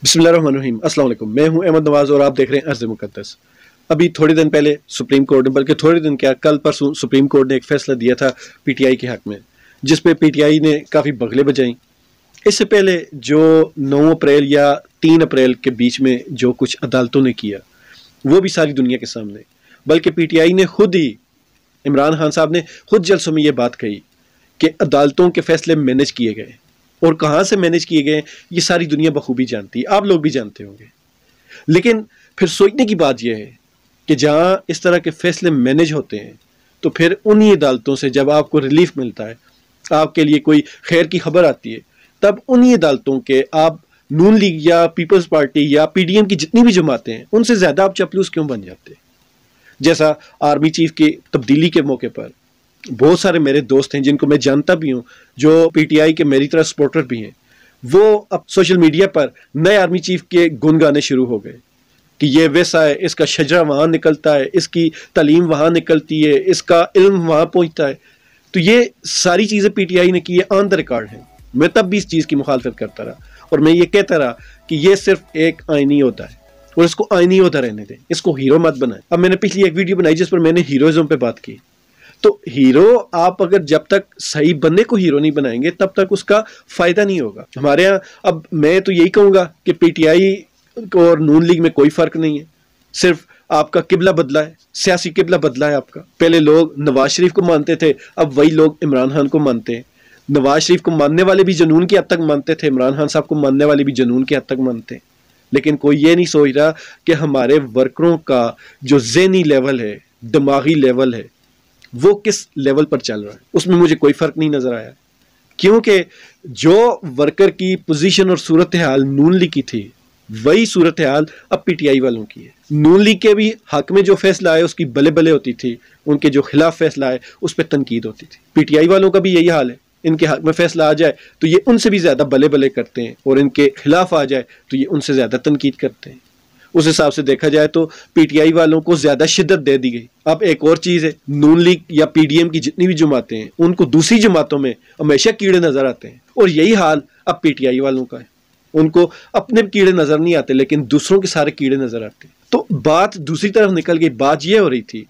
बिस्मिल्लाहिर्रहमानिर्रहीम। अस्सलाम वालेकुम। मैं हूं अहमद नवाज और आप देख रहे हैं अर्ज़ मुक़द्दस। अभी थोड़े दिन पहले सुप्रीम कोर्ट ने, बल्कि थोड़े दिन क्या, कल परसों सुप्रीम कोर्ट ने एक फ़ैसला दिया था पीटीआई के हक़ में, जिस पे पीटीआई ने काफ़ी बगलें बजाईं। इससे पहले जो 9 अप्रैल या 3 अप्रैल के बीच में जो कुछ अदालतों ने किया, वो भी सारी दुनिया के सामने, बल्कि पीटीआई ने खुद ही, इमरान खान साहब ने खुद जलसों में ये बात कही कि अदालतों के फ़ैसले मैनेज किए गए, और कहाँ से मैनेज किए गए ये सारी दुनिया बखूबी जानती है, आप लोग भी जानते होंगे। लेकिन फिर सोचने की बात यह है कि जहाँ इस तरह के फ़ैसले मैनेज होते हैं, तो फिर उन्हीं अदालतों से जब आपको रिलीफ मिलता है, आपके लिए कोई खैर की खबर आती है, तब उन्हीं अदालतों के आप नून लीग या पीपल्स पार्टी या पीडीएम की जितनी भी जमातें हैं, उनसे ज़्यादा आप चपलूस क्यों बन जाते हैं। जैसा आर्मी चीफ की तब्दीली के मौके पर बहुत सारे मेरे दोस्त हैं जिनको मैं जानता भी हूँ, जो पीटीआई के मेरी तरह सपोर्टर भी हैं, वो अब सोशल मीडिया पर नए आर्मी चीफ के गुण गाने शुरू हो गए कि ये वैसा है, इसका शजरा वहाँ निकलता है, इसकी तालीम वहाँ निकलती है, इसका इल्म वहाँ पहुँचता है। तो ये सारी चीज़ें पीटीआई ने की है, ऑन द रिकॉर्ड है। मैं तब भी इस चीज़ की मुखालफत करता रहा और मैं ये कहता रहा कि ये सिर्फ एक आईनी होता है और इसको आईनी होता रहने दें, इसको हीरो मत बनाएं। अब मैंने पिछली एक वीडियो बनाई जिस पर मैंने हीरोइज्म पे बात की। तो हीरो आप अगर जब तक सही बंदे को हीरो नहीं बनाएंगे तब तक उसका फायदा नहीं होगा। हमारे यहाँ अब मैं तो यही कहूँगा कि पीटीआई और नून लीग में कोई फ़र्क नहीं है, सिर्फ आपका किबला बदला है, सियासी किबला बदला है आपका। पहले लोग नवाज शरीफ को मानते थे, अब वही लोग इमरान खान को मानते हैं। नवाज शरीफ को मानने वाले भी जुनून की हद तक मानते थे, इमरान खान साहब को मानने वाले भी जुनून की हद तक मानते हैं। लेकिन कोई ये नहीं सोच रहा कि हमारे वर्करों का जो ज़हनी लेवल है, दिमागी लेवल है, वो किस लेवल पर चल रहा है, उसमें मुझे कोई फ़र्क नहीं नज़र आया। क्योंकि जो वर्कर की पोजीशन और सूरत हाल नून लीग की थी, वही सूरत हाल अब पीटीआई वालों की है। नून लीग के भी हक में जो फैसला आए उसकी बले बले होती थी, उनके जो खिलाफ फैसला आए उस पर तनकीद होती थी। पीटीआई वालों का भी यही हाल है, इनके हक में फैसला आ जाए तो ये उनसे भी ज़्यादा बले बले करते हैं, और इनके खिलाफ आ जाए तो ये उनसे ज़्यादा तनकीद करते हैं। उस हिसाब से देखा जाए तो पीटीआई वालों को ज़्यादा शिद्दत दे दी गई। अब एक और चीज़ है, नून लीग या पीडीएम की जितनी भी जमातें हैं, उनको दूसरी जमातों में हमेशा कीड़े नज़र आते हैं, और यही हाल अब पीटीआई वालों का है। उनको अपने कीड़े नज़र नहीं आते, लेकिन दूसरों के सारे कीड़े नज़र आते हैं। तो बात दूसरी तरफ निकल गई। बात यह हो रही थी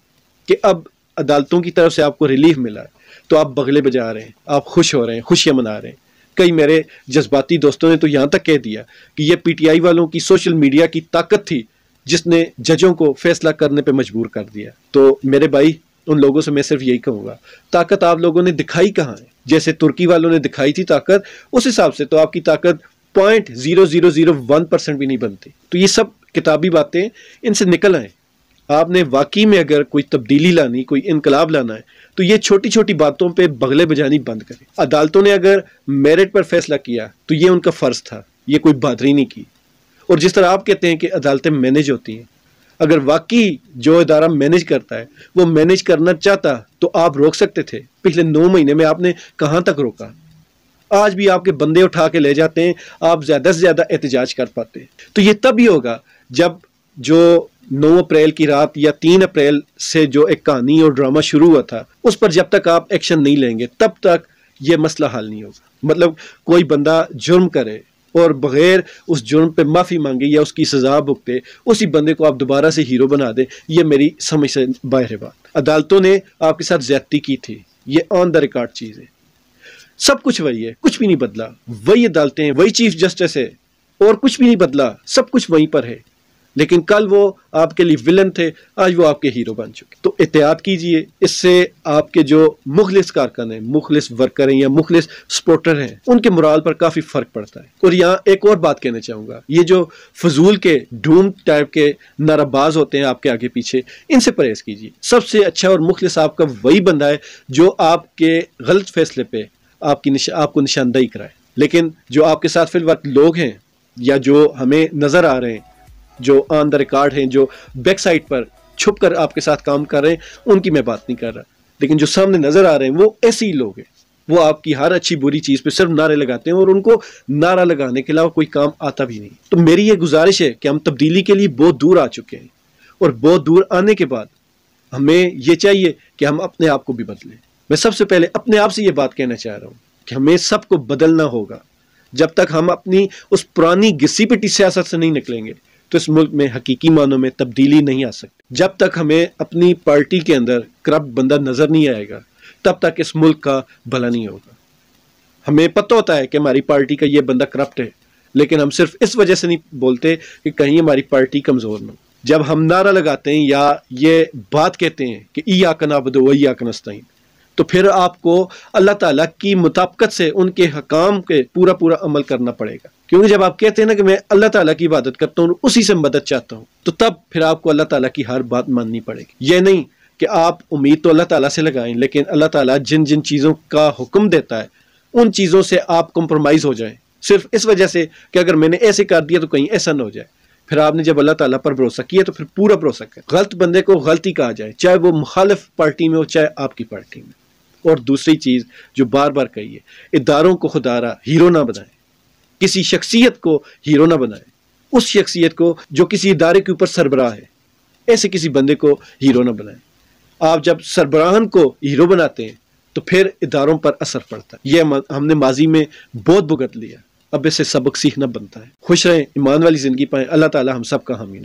कि अब अदालतों की तरफ से आपको रिलीफ मिला है, तो आप बगले बजा रहे हैं, आप खुश हो रहे हैं, खुशियाँ मना रहे हैं। कई मेरे जज्बाती दोस्तों ने तो यहाँ तक कह दिया कि ये पीटीआई वालों की सोशल मीडिया की ताकत थी जिसने जजों को फैसला करने पे मजबूर कर दिया। तो मेरे भाई, उन लोगों से मैं सिर्फ यही कहूँगा, ताकत आप लोगों ने दिखाई कहाँ है। जैसे तुर्की वालों ने दिखाई थी ताकत, उस हिसाब से तो आपकी ताकत 0.0001% भी नहीं बनती। तो ये सब किताबी बातें, इनसे निकल आए। आपने वाकई में अगर कोई तब्दीली लानी, कोई इनकलाब लाना है, तो ये छोटी छोटी बातों पे बगले बजानी बंद करें। अदालतों ने अगर मेरिट पर फैसला किया तो ये उनका फ़र्ज़ था, ये कोई बहादुरी नहीं की। और जिस तरह आप कहते हैं कि अदालतें मैनेज होती हैं, अगर वाकई जो इदारा मैनेज करता है वो मैनेज करना चाहता तो आप रोक सकते थे। पिछले 9 महीने में आपने कहाँ तक रोका? आज भी आपके बंदे उठा के ले जाते हैं, आप ज़्यादा से ज़्यादा एहतजाज कर पाते हैं। तो ये तब ही होगा जब जो 9 अप्रैल की रात या 3 अप्रैल से जो एक कहानी और ड्रामा शुरू हुआ था, उस पर जब तक आप एक्शन नहीं लेंगे तब तक ये मसला हल नहीं होगा। मतलब कोई बंदा जुर्म करे और बगैर उस जुर्म पे माफ़ी मांगे या उसकी सज़ा भुगते, उसी बंदे को आप दोबारा से हीरो बना दें, ये मेरी समझ से बाहर है बात। अदालतों ने आपके साथ ज़्यादती की थी, ये ऑन द रिकॉर्ड चीज़ है। सब कुछ वही है, कुछ भी नहीं बदला। वही अदालतें हैं, वही चीफ जस्टिस है, और कुछ भी नहीं बदला, सब कुछ वहीं पर है। लेकिन कल वो आपके लिए विलन थे, आज वो आपके हीरो बन चुके। तो एहतियात कीजिए, इससे आपके जो मुखलिस कारकुन हैं, मुखलिस वर्कर हैं या मुखलिस सपोर्टर हैं, उनके मोराल पर काफ़ी फ़र्क पड़ता है। और यहाँ एक और बात कहना चाहूँगा, ये जो फजूल के डूम टाइप के नाराबाज होते हैं आपके आगे पीछे, इनसे परहेज़ कीजिए। सबसे अच्छा और मुखलिस आपका वही बंदा है जो आपके गलत फैसले पे आपको निशानदेही कराए। लेकिन जो आपके साथ फिल वक्त लोग हैं या जो हमें नज़र आ रहे हैं, जो ऑन द रिकॉर्ड हैं, जो बैक साइड पर छुप कर आपके साथ काम कर रहे हैं, उनकी मैं बात नहीं कर रहा। लेकिन जो सामने नज़र आ रहे हैं वो ऐसे ही लोग हैं, वो आपकी हर अच्छी बुरी चीज़ पे सिर्फ नारे लगाते हैं और उनको नारा लगाने के अलावा कोई काम आता भी नहीं। तो मेरी ये गुजारिश है कि हम तब्दीली के लिए बहुत दूर आ चुके हैं, और बहुत दूर आने के बाद हमें ये चाहिए कि हम अपने आप को भी बदलें। मैं सबसे पहले अपने आप से ये बात कहना चाह रहा हूँ कि हमें सबको बदलना होगा। جب تک ہم اپنی اس پرانی گسی پٹی سیاست سے نہیں نکلیں گے تو اس ملک میں حقیقی معنوں میں تبدیلی نہیں آ سکتی۔ جب تک ہمیں اپنی پارٹی کے اندر کرپٹ بندہ نظر نہیں آئے گا تب تک اس ملک کا بھلا نہیں ہوگا۔ ہمیں پتہ ہوتا ہے کہ ہماری پارٹی کا یہ بندہ کرپٹ ہے، لیکن ہم صرف اس وجہ سے نہیں بولتے کہ کہیں ہماری پارٹی کمزور نہ ہو۔ جب ہم نعرہ لگاتے ہیں یا یہ بات کہتے ہیں کہ ایاک نعبد و ایاک نستعین، تو پھر آپ کو اللہ تعالیٰ کی مطابقت سے ان کے حکام کے پورا عمل کرنا پڑے گا، کیونکہ جب آپ کہتے ہیں نا کہ میں اللہ تعالیٰ کی عبادت کرتا ہوں، اسی سے مدد چاہتا ہوں، تو تب پھر آپ کو اللہ تعالیٰ کی ہر بات ماننی پڑے گی۔ یہ نہیں کہ آپ امید تو اللہ تعالیٰ سے لگائیں، لیکن اللہ تعالیٰ جن جن چیزوں کا حکم دیتا ہے ان چیزوں سے آپ کمپرومائز ہو جائیں، صرف اس وجہ سے کہ اگر میں نے ایسے کر دیا تو کہیں ایسا نہ ہو جائے۔ پھر آپ نے جب اللہ تعالیٰ پر بھروسہ کیا تو پھر پورا بھروسہ کریں۔ غلط بندے کو غلطی کہا جائے، چاہے وہ مخالف پارٹی میں ہو چاہے آپ کی پارٹی میں۔ اور دوسری چیز جو بار بار کہی ہے، اداروں کو خدارہ ہیرو نہ بنائیں، کسی شخصیت کو ہیرو نہ بنائیں، اس شخصیت کو جو کسی ادارے کے اوپر سربراہ ہے، ایسے کسی بندے کو ہیرو نہ بنائیں۔ آپ جب سربراہان کو ہیرو بناتے ہیں تو پھر اداروں پر اثر پڑتا ہے۔ یہ ہم نے ماضی میں بہت بھگت لیا، اب اسے سبق سیکھنا بنتا ہے۔ خوش رہیں، ایمان والی زندگی پائیں۔ اللہ تعالی ہم سب کا حامی۔